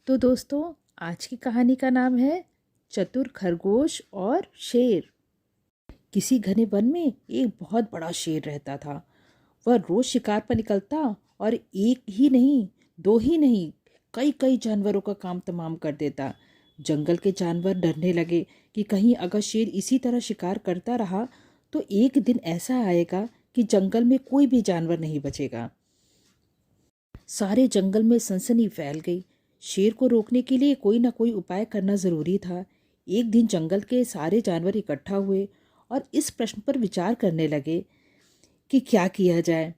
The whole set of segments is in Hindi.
तो दोस्तों, आज की कहानी का नाम है चतुर खरगोश और शेर। किसी घने वन में एक बहुत बड़ा शेर रहता था। वह रोज शिकार पर निकलता और एक ही नहीं, दो ही नहीं, कई कई जानवरों का काम तमाम कर देता। जंगल के जानवर डरने लगे कि कहीं अगर शेर इसी तरह शिकार करता रहा तो एक दिन ऐसा आएगा कि जंगल में कोई भी जानवर नहीं बचेगा। सारे जंगल में सनसनी फैल गई। शेर को रोकने के लिए कोई ना कोई उपाय करना जरूरी था। एक दिन जंगल के सारे जानवर इकट्ठा हुए और इस प्रश्न पर विचार करने लगे कि क्या किया जाए।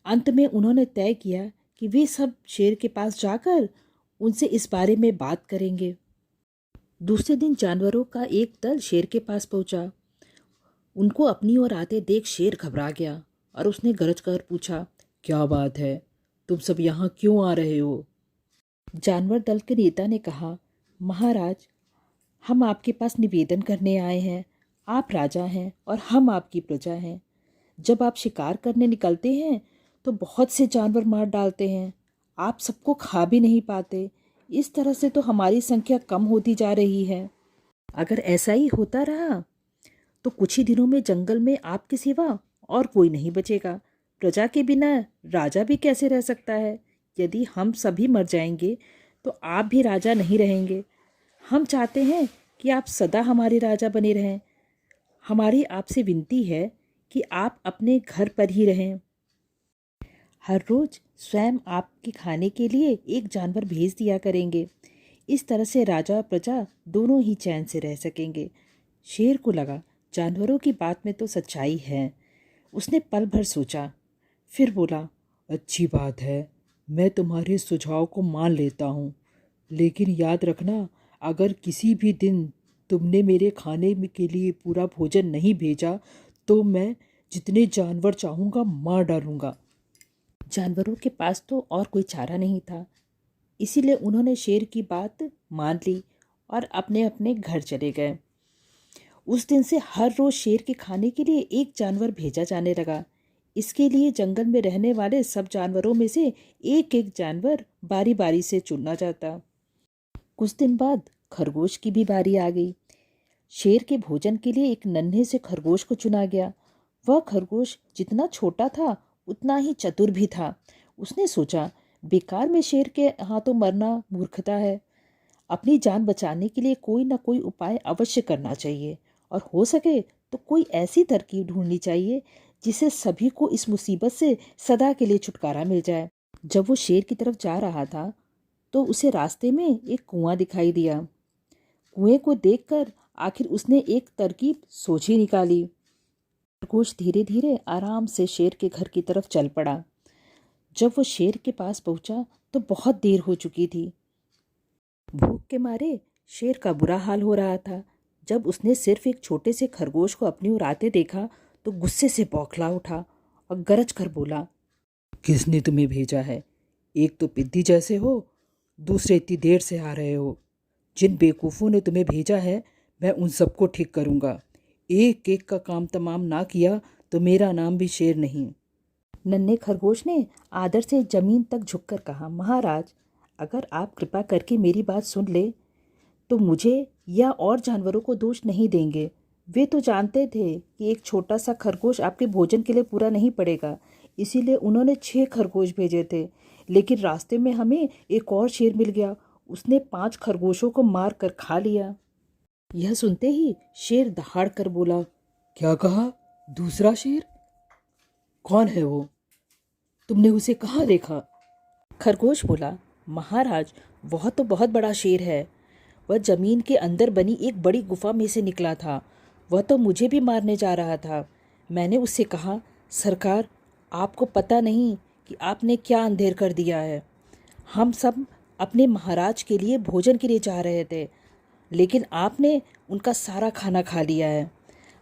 अंत में उन्होंने तय किया कि वे सब शेर के पास जाकर उनसे इस बारे में बात करेंगे। दूसरे दिन जानवरों का एक दल शेर के पास पहुंचा। उनको अपनी ओर आते देख शेर घबरा गया और उसने गरज कर पूछा, क्या बात है? तुम सब यहाँ क्यों आ रहे हो? जानवर दल के नेता ने कहा, महाराज, हम आपके पास निवेदन करने आए हैं। आप राजा हैं और हम आपकी प्रजा हैं। जब आप शिकार करने निकलते हैं तो बहुत से जानवर मार डालते हैं। आप सबको खा भी नहीं पाते। इस तरह से तो हमारी संख्या कम होती जा रही है। अगर ऐसा ही होता रहा तो कुछ ही दिनों में जंगल में आपके सिवा और कोई नहीं बचेगा। प्रजा के बिना राजा भी कैसे रह सकता है? यदि हम सभी मर जाएंगे तो आप भी राजा नहीं रहेंगे। हम चाहते हैं कि आप सदा हमारे राजा बने रहें। हमारी आपसे विनती है कि आप अपने घर पर ही रहें। हर रोज स्वयं आपके खाने के लिए एक जानवर भेज दिया करेंगे। इस तरह से राजा और प्रजा दोनों ही चैन से रह सकेंगे। शेर को लगा जानवरों की बात में तो सच्चाई है। उसने पल भर सोचा, फिर बोला, अच्छी बात है, मैं तुम्हारे सुझाव को मान लेता हूँ, लेकिन याद रखना, अगर किसी भी दिन तुमने मेरे खाने के लिए पूरा भोजन नहीं भेजा तो मैं जितने जानवर चाहूँगा मार डालूँगा। जानवरों के पास तो और कोई चारा नहीं था, इसीलिए उन्होंने शेर की बात मान ली और अपने अपने घर चले गए। उस दिन से हर रोज शेर के खाने के लिए एक जानवर भेजा जाने लगा। इसके लिए जंगल में रहने वाले सब जानवरों में से एक एक जानवर बारी बारी से चुना जाता। कुछ दिन बाद खरगोश की भी बारी आ गई। शेर के भोजन के लिए एक नन्हे से खरगोश को चुना गया। वह खरगोश जितना छोटा था उतना ही चतुर भी था। उसने सोचा, बेकार में शेर के हाथों मरना मूर्खता है। अपनी जान बचाने के लिए कोई ना कोई उपाय अवश्य करना चाहिए और हो सके तो कोई ऐसी तरकीब ढूंढनी चाहिए जिससे सभी को इस मुसीबत से सदा के लिए छुटकारा मिल जाए। जब वो शेर की तरफ जा रहा था तो उसे रास्ते में एक कुआं दिखाई दिया। कुएं को देखकर आखिर उसने एक तरकीब सोच ही निकाली। खरगोश धीरे धीरे आराम से शेर के घर की तरफ चल पड़ा। जब वो शेर के पास पहुंचा तो बहुत देर हो चुकी थी। भूख के मारे शेर का बुरा हाल हो रहा था। जब उसने सिर्फ एक छोटे से खरगोश को अपनी ओर आते देखा तो गुस्से से बौखला उठा और गरज कर बोला, किसने तुम्हें भेजा है? एक तो पिद्दी जैसे हो, दूसरे इतनी देर से आ रहे हो। जिन बेवकूफ़ों ने तुम्हें भेजा है मैं उन सबको ठीक करूँगा। एक एक का काम तमाम ना किया तो मेरा नाम भी शेर नहीं। नन्हे खरगोश ने आदर से जमीन तक झुककर कहा, महाराज, अगर आप कृपा करके मेरी बात सुन ले तो मुझे या और जानवरों को दोष नहीं देंगे। वे तो जानते थे कि एक छोटा सा खरगोश आपके भोजन के लिए पूरा नहीं पड़ेगा, इसीलिए उन्होंने 6 खरगोश भेजे थे। लेकिन रास्ते में हमें एक और शेर मिल गया। उसने 5 खरगोशों को मार कर खा लिया। यह सुनते ही शेर दहाड़ कर बोला, क्या कहा? दूसरा शेर? कौन है वो? तुमने उसे कहाँ देखा? खरगोश बोला, महाराज, वह तो बहुत बड़ा शेर है। वह जमीन के अंदर बनी एक बड़ी गुफा में से निकला था। वह तो मुझे भी मारने जा रहा था। मैंने उससे कहा, सरकार, आपको पता नहीं कि आपने क्या अंधेर कर दिया है। हम सब अपने महाराज के लिए भोजन के लिए जा रहे थे, लेकिन आपने उनका सारा खाना खा लिया है।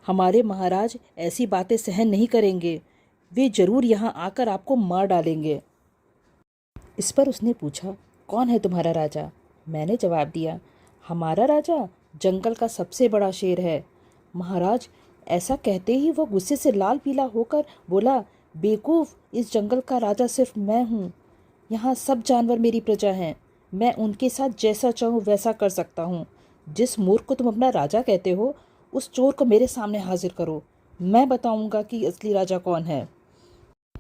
हमारे महाराज ऐसी बातें सहन नहीं करेंगे। वे जरूर यहाँ आकर आपको मार डालेंगे। इस पर उसने पूछा, कौन है तुम्हारा राजा? मैंने जवाब दिया, हमारा राजा जंगल का सबसे बड़ा शेर है। महाराज ऐसा कहते ही वह गुस्से से लाल पीला होकर बोला, बेवकूफ़, इस जंगल का राजा सिर्फ मैं हूँ। यहाँ सब जानवर मेरी प्रजा हैं। मैं उनके साथ जैसा चाहूँ वैसा कर सकता हूँ। जिस मूर्ख को तुम अपना राजा कहते हो, उस चोर को मेरे सामने हाजिर करो। मैं बताऊंगा कि असली राजा कौन है।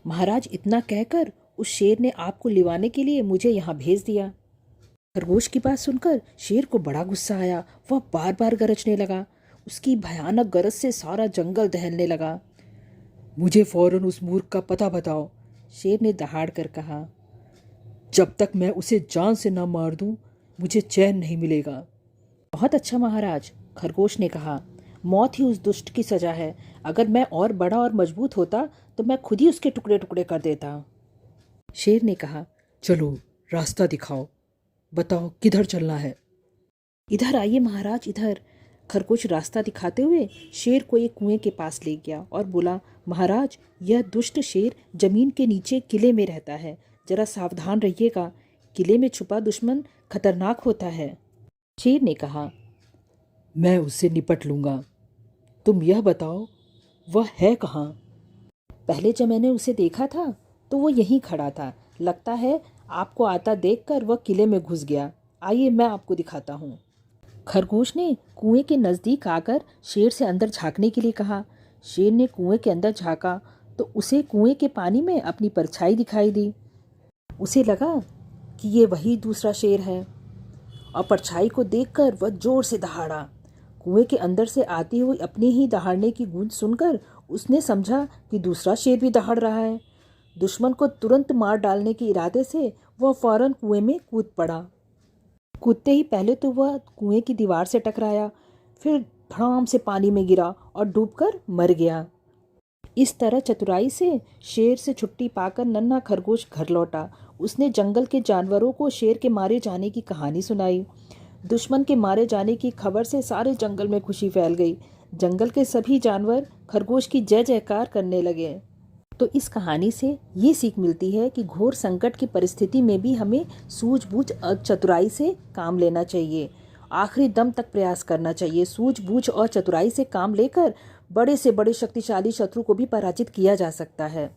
महाराज, इतना कहकर उस शेर ने आपको लिवाने के लिए मुझे यहाँ भेज दिया। खरगोश की बात सुनकर शेर को बड़ा गुस्सा आया। वह बार बार गरजने लगा। उसकी भयानक गरज से सारा जंगल दहलने लगा। मुझे फौरन उस मूर्ख का पता बताओ, शेर ने दहाड़ कर कहा। जब तक मैं उसे जान से न मार दूं, मुझे चैन नहीं मिलेगा। बहुत अच्छा महाराज, खरगोश ने कहा। मौत ही उस दुष्ट की सजा है। अगर मैं और बड़ा और मजबूत होता तो मैं खुद ही उसके टुकड़े टुकड़े कर देता। शेर ने कहा, चलो रास्ता दिखाओ, बताओ किधर चलना है। इधर आइए महाराज, इधर। खरगोश रास्ता दिखाते हुए शेर को एक कुएं के पास ले गया और बोला, महाराज, यह दुष्ट शेर जमीन के नीचे किले में रहता है। जरा सावधान रहिएगा। किले में छुपा दुश्मन खतरनाक होता है। शेर ने कहा, मैं उससे निपट लूँगा। तुम यह बताओ, वह है कहाँ? पहले जब मैंने उसे देखा था तो वो यहीं खड़ा था। लगता है आपको आता देखकर वह किले में घुस गया। आइए, मैं आपको दिखाता हूँ। खरगोश ने कुएं के नज़दीक आकर शेर से अंदर झांकने के लिए कहा। शेर ने कुएं के अंदर झांका तो उसे कुएं के पानी में अपनी परछाई दिखाई दी। उसे लगा कि ये वही दूसरा शेर है और परछाई को देखकर वह जोर से दहाड़ा। कुएं के अंदर से आती हुई अपने ही दहाड़ने की गूंज सुनकर उसने समझा कि दूसरा शेर भी दहाड़ रहा है। दुश्मन को तुरंत मार डालने के इरादे से वह फौरन कुएं में कूद पड़ा। कूदते ही पहले तो वह कुएं की दीवार से टकराया, फिर धड़ाम से पानी में गिरा और डूबकर मर गया। इस तरह चतुराई से शेर से छुट्टी पाकर नन्हा खरगोश घर लौटा। उसने जंगल के जानवरों को शेर के मारे जाने की कहानी सुनाई। दुश्मन के मारे जाने की खबर से सारे जंगल में खुशी फैल गई। जंगल के सभी जानवर खरगोश की जय जयकार करने लगे। तो इस कहानी से ये सीख मिलती है कि घोर संकट की परिस्थिति में भी हमें सूझबूझ और चतुराई से काम लेना चाहिए। आखिरी दम तक प्रयास करना चाहिए। सूझबूझ और चतुराई से काम लेकर बड़े से बड़े शक्तिशाली शत्रु को भी पराजित किया जा सकता है।